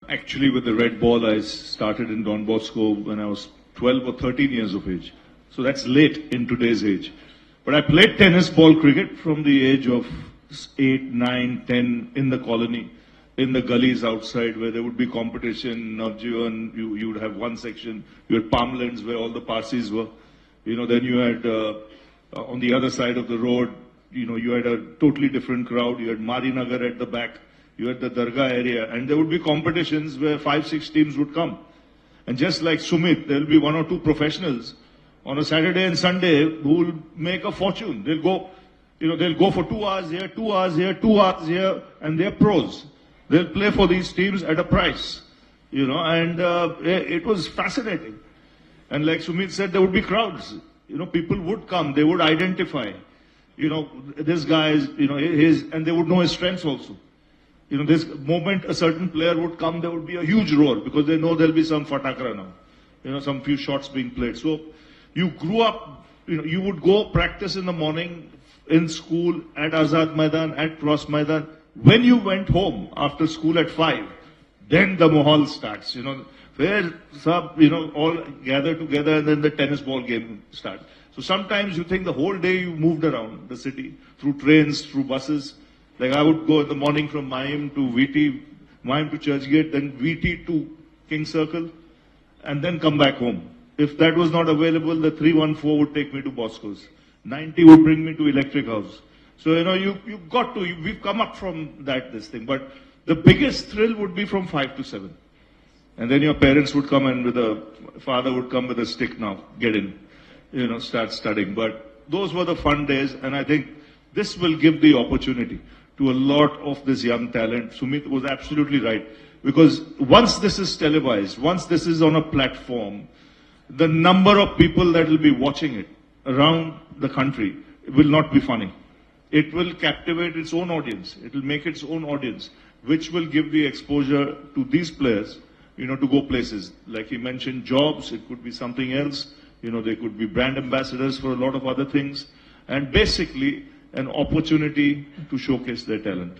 Actually, with the red ball, I started in Don Bosco when I was 12 or 13 years of age. So that's late in today's age. But I played tennis ball cricket from the age of 8, 9, 10 in the colony, in the gullies outside where there would be competition. Navjivan, you would have one section. You had Palmlands where all the Parsis were. Then you had on the other side of the road, you had a totally different crowd. You had Marinagar at the back. You had the Dargah area. And there would be competitions where 5, 6 teams would come. And just like Sumit, there will be 1 or 2 professionals on a Saturday and Sunday who will make a fortune. They'll go, they'll go for 2 hours here, 2 hours here, 2 hours here, and they're pros. They'll play for these teams at a price, and it was fascinating. And like Sumit said, there would be crowds. People would come, they would identify, this guy is, and they would know his strengths also. This moment a certain player would come, there would be a huge roar because they know there'll be some fatakra now. Some few shots being played. So you grew up, you would go practice in the morning in school at Azad Maidan, at Cross Maidan. When you went home after school at 5, then the mahal starts, where all gather together and then the tennis ball game starts. So sometimes you think the whole day you moved around the city through trains, through buses. Like I would go in the morning from Mayim to VT, Mayim to Churchgate, then VT to King Circle, and then come back home. If that was not available, the 314 would take me to Bosco's. 90 would bring me to Electric House. So, we've come up from this thing. But the biggest thrill would be from 5 to 7. And then your parents would come and father would come with a stick now, get in, start studying. But those were the fun days, and I think this will give the opportunity to a lot of this young talent. Sumit was absolutely right. Because once this is televised, once this is on a platform, the number of people that will be watching it around the country will not be funny. It will captivate its own audience. It will make its own audience, which will give the exposure to these players, to go places. Like he mentioned, jobs, it could be something else. They could be brand ambassadors for a lot of other things. And basically, an opportunity to showcase their talent.